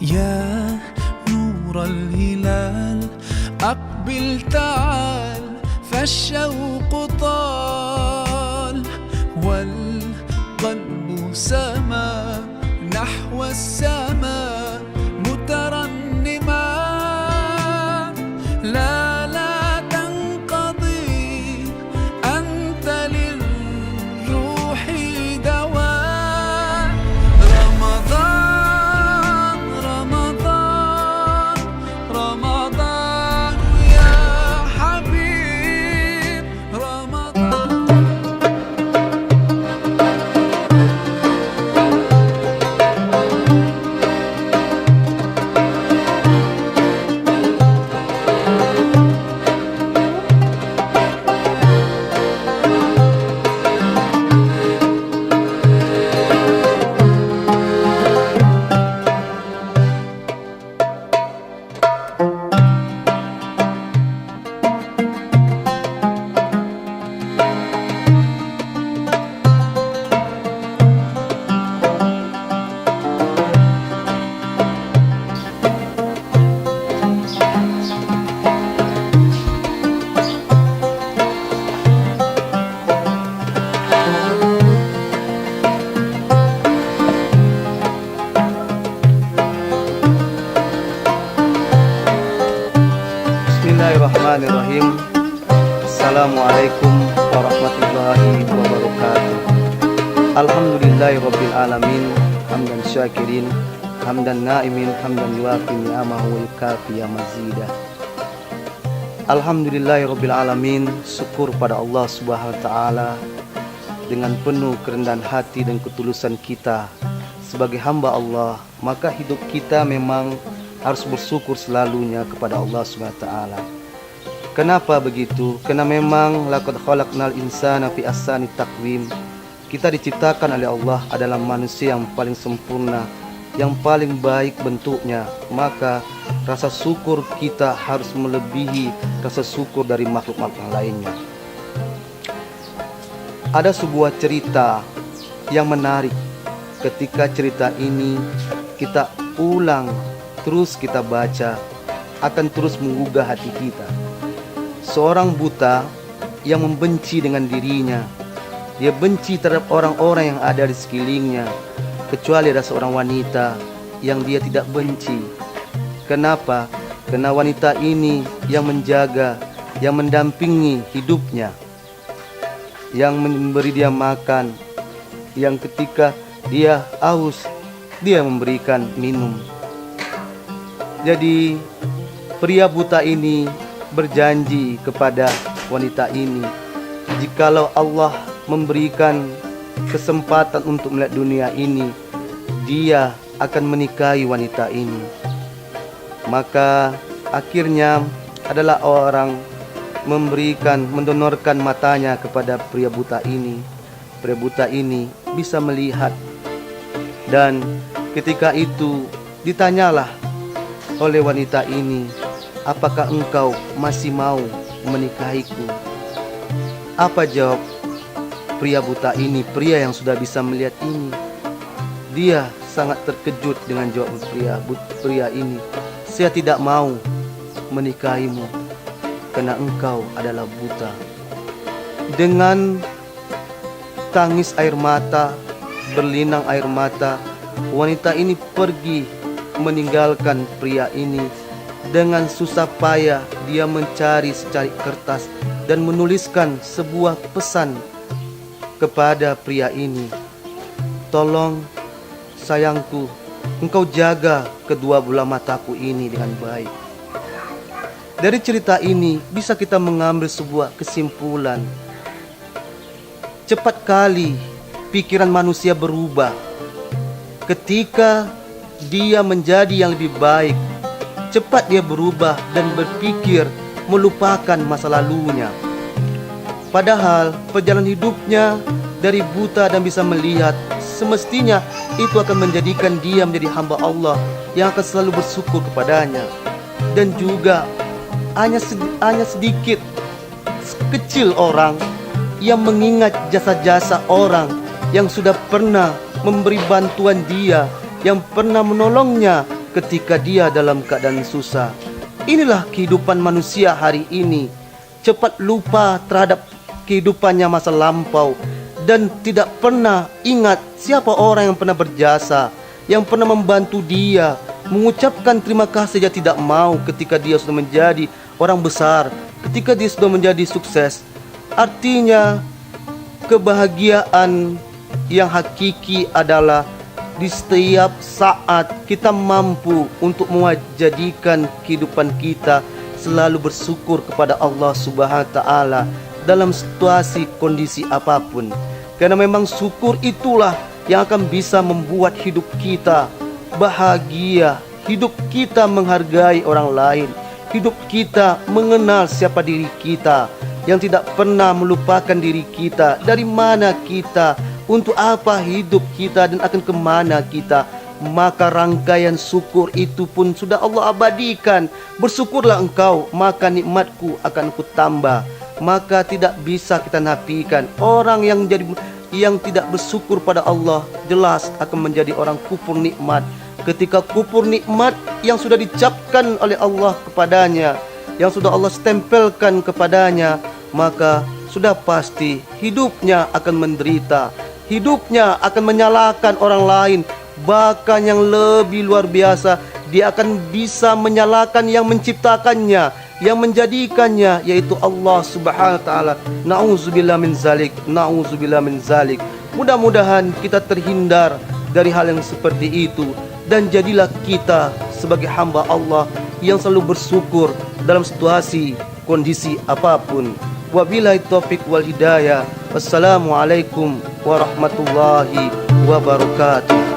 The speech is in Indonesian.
يا نور الهلال أقبل تعال فالشوق طال والقلب سما نحو السماء مترنما لا تنقضي أنت للروح دواء رمضان رمضان رمضان يا حبيب رمضان. Bismillahirrahmanirrahim. Assalamualaikum warahmatullahi wabarakatuh. Alhamdulillahirabbil alamin, hamdan syakirin, hamdan naimin, hamdan yuafi ni'amahu wa yukafi mazidah. Alhamdulillahirabbil alamin, syukur pada Allah Subhanahu wa taala dengan penuh kerendahan hati dan ketulusan kita sebagai hamba Allah, maka hidup kita memang harus bersyukur selalunya kepada Allah Subhanahu wa taala. Kenapa begitu? Karena memang laqad khalaqnal insana fi ahsani taqwim. Kita diciptakan oleh Allah adalah manusia yang paling sempurna, yang paling baik bentuknya. Maka rasa syukur kita harus melebihi rasa syukur dari makhluk-makhluk yang lainnya. Ada sebuah cerita yang menarik. Ketika cerita ini kita ulang, terus kita baca, akan terus menggugah hati kita. Seorang buta yang membenci dengan dirinya, dia benci terhadap orang-orang yang ada di sekelilingnya, kecuali ada seorang wanita yang dia tidak benci. Kenapa? Karena wanita ini yang menjaga, yang mendampingi hidupnya, yang memberi dia makan, yang ketika dia haus, dia memberikan minum. Jadi pria buta ini berjanji kepada wanita ini, jikalau Allah memberikan kesempatan untuk melihat dunia ini, dia akan menikahi wanita ini. Maka akhirnya adalah orang mendonorkan matanya kepada pria buta ini. Pria buta ini bisa melihat, dan ketika itu ditanyalah oleh wanita ini, apakah engkau masih mau menikahiku? Apa jawab pria buta ini, pria yang sudah bisa melihat ini? Dia sangat terkejut dengan jawab pria ini. Saya tidak mau menikahimu karena engkau adalah buta. Dengan tangis air mata, berlinang air mata, wanita ini pergi meninggalkan pria ini. Dengan susah payah dia mencari secari kertas dan menuliskan sebuah pesan kepada pria ini. Tolong sayangku, engkau jaga kedua bola mataku ini dengan baik. Dari cerita ini bisa kita mengambil sebuah kesimpulan. Cepat kali pikiran manusia berubah ketika dia menjadi yang lebih baik. Cepat dia berubah dan berpikir melupakan masa lalunya. Padahal perjalanan hidupnya dari buta dan bisa melihat, semestinya itu akan menjadikan dia menjadi hamba Allah yang akan selalu bersyukur kepadanya. Dan juga hanya sedikit kecil orang yang mengingat jasa-jasa orang yang sudah pernah memberi bantuan dia, yang pernah menolongnya ketika dia dalam keadaan susah. Inilah kehidupan manusia hari ini, cepat lupa terhadap kehidupannya masa lampau dan tidak pernah ingat siapa orang yang pernah berjasa, yang pernah membantu dia, mengucapkan terima kasih saja tidak mau ketika dia sudah menjadi orang besar, ketika dia sudah menjadi sukses. Artinya kebahagiaan yang hakiki adalah di setiap saat kita mampu untuk menjadikan kehidupan kita selalu bersyukur kepada Allah Subhanahu wa taala dalam situasi kondisi apapun. Karena memang syukur itulah yang akan bisa membuat hidup kita bahagia, hidup kita menghargai orang lain, hidup kita mengenal siapa diri kita, yang tidak pernah melupakan diri kita, dari mana kita, untuk apa hidup kita, dan akan kemana kita. Maka rangkaian syukur itu pun sudah Allah abadikan. Bersyukurlah engkau, maka nikmatku akan ku tambah. Maka tidak bisa kita nafikan orang yang tidak bersyukur pada Allah jelas akan menjadi orang kufur nikmat. Ketika kufur nikmat yang sudah dicapkan oleh Allah kepadanya, yang sudah Allah stempelkan kepadanya, maka sudah pasti hidupnya akan menderita, hidupnya akan menyalahkan orang lain. Bahkan yang lebih luar biasa, dia akan bisa menyalahkan yang menciptakannya, yang menjadikannya, yaitu Allah Subhanahu wa taala. Nauzubillah min zalik, nauzubillah min zalik. Mudah-mudahan kita terhindar dari hal yang seperti itu, dan jadilah kita sebagai hamba Allah yang selalu bersyukur dalam situasi kondisi apapun. Wabillahi taufik wal hidayah. Wassalamualaikum warahmatullahi wabarakatuh.